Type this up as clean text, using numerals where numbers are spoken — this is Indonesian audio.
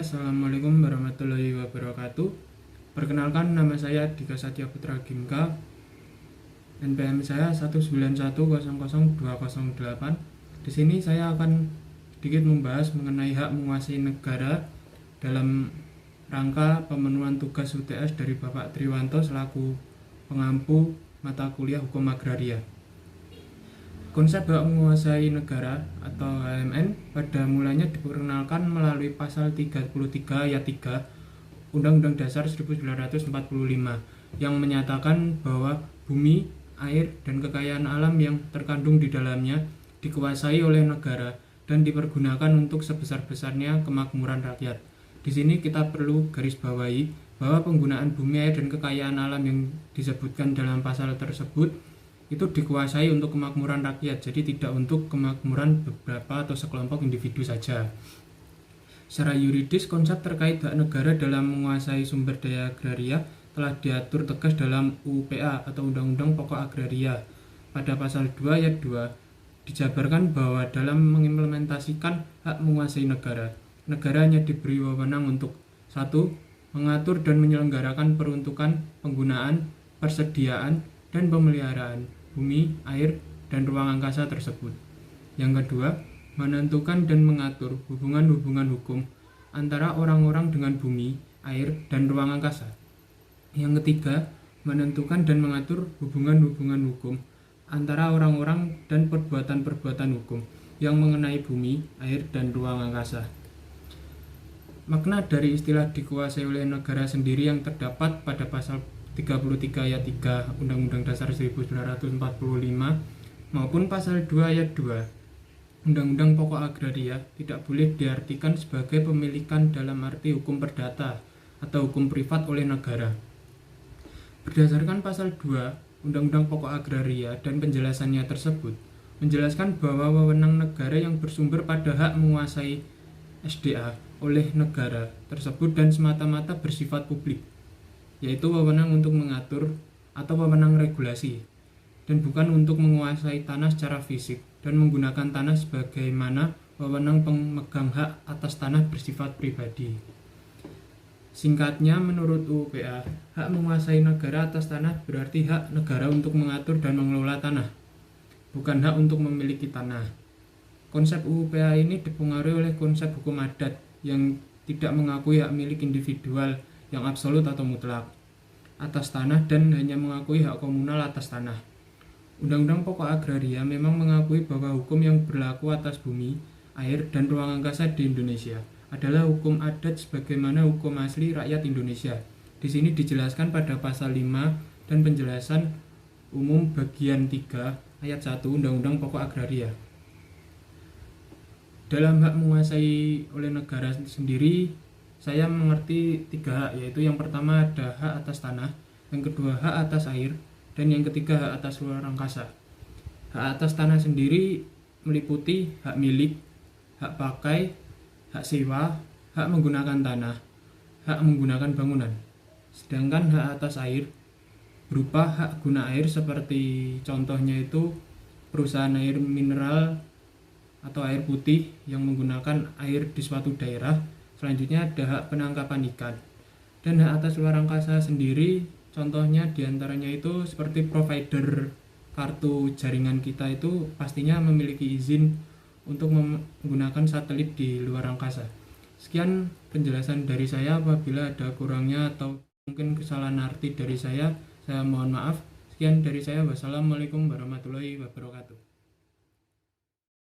Assalamualaikum warahmatullahi wabarakatuh. Perkenalkan, nama saya Dika Satya Putra Gimka. NPM saya 191000208. Di sini saya akan sedikit membahas mengenai hak menguasai negara dalam rangka pemenuhan tugas UTS dari Bapak Triwanto selaku pengampu mata kuliah Hukum Agraria. Konsep hak menguasai negara atau HMN pada mulanya diperkenalkan melalui pasal 33 ayat 3 Undang-Undang Dasar 1945 yang menyatakan bahwa bumi, air, dan kekayaan alam yang terkandung di dalamnya dikuasai oleh negara dan dipergunakan untuk sebesar-besarnya kemakmuran rakyat. Di sini kita perlu garis bawahi bahwa penggunaan bumi, air, dan kekayaan alam yang disebutkan dalam pasal tersebut itu dikuasai untuk kemakmuran rakyat, jadi tidak untuk kemakmuran beberapa atau sekelompok individu saja. Secara yuridis, konsep terkait hak negara dalam menguasai sumber daya agraria telah diatur tegas dalam UPA atau Undang-Undang Pokok Agraria. Pada pasal 2 ayat 2 dijabarkan bahwa dalam mengimplementasikan hak menguasai negara, negara hanya diberi wewenang untuk 1. Mengatur dan menyelenggarakan peruntukan, penggunaan, persediaan, dan pemeliharaan bumi, air, dan ruang angkasa tersebut. Yang kedua, menentukan dan mengatur hubungan-hubungan hukum antara orang-orang dengan bumi, air, dan ruang angkasa. Yang ketiga, menentukan dan mengatur hubungan-hubungan hukum antara orang-orang dan perbuatan-perbuatan hukum yang mengenai bumi, air, dan ruang angkasa. Makna dari istilah dikuasai oleh negara sendiri yang terdapat pada pasal 33 ayat 3 Undang-Undang Dasar 1945 maupun pasal 2 ayat 2 Undang-Undang Pokok Agraria tidak boleh diartikan sebagai pemilikan dalam arti hukum perdata atau hukum privat oleh negara. Berdasarkan pasal 2 Undang-Undang Pokok Agraria dan penjelasannya tersebut menjelaskan bahwa wewenang negara yang bersumber pada hak menguasai SDA oleh negara tersebut dan semata-mata bersifat publik, yaitu wewenang untuk mengatur atau wewenang regulasi, dan bukan untuk menguasai tanah secara fisik dan menggunakan tanah sebagaimana wewenang pemegang hak atas tanah bersifat pribadi. Singkatnya, menurut UPA, hak menguasai negara atas tanah berarti hak negara untuk mengatur dan mengelola tanah, bukan hak untuk memiliki tanah. Konsep UPA ini dipengaruhi oleh konsep hukum adat yang tidak mengakui hak milik individual yang absolut atau mutlak atas tanah dan hanya mengakui hak komunal atas tanah. Undang-Undang Pokok Agraria memang mengakui bahwa hukum yang berlaku atas bumi, air, dan ruang angkasa di Indonesia adalah hukum adat sebagaimana hukum asli rakyat Indonesia. Di sini dijelaskan pada pasal 5 dan penjelasan umum bagian 3 ayat 1 Undang-Undang Pokok Agraria. Dalam hak menguasai oleh negara sendiri, saya mengerti 3 hak, yaitu yang pertama ada hak atas tanah, yang kedua hak atas air, dan yang ketiga hak atas luar angkasa. Hak atas tanah sendiri meliputi hak milik, hak pakai, hak sewa, hak menggunakan tanah, hak menggunakan bangunan. Sedangkan hak atas air berupa hak guna air seperti contohnya itu perusahaan air mineral atau air putih yang menggunakan air di suatu daerah. Selanjutnya ada hak penangkapan ikan. Dan hak atas luar angkasa sendiri contohnya diantaranya itu seperti provider kartu jaringan kita itu pastinya memiliki izin untuk menggunakan satelit di luar angkasa. Sekian penjelasan dari saya. Apabila ada kurangnya atau mungkin kesalahan arti dari saya mohon maaf. Sekian dari saya. Wassalamualaikum warahmatullahi wabarakatuh.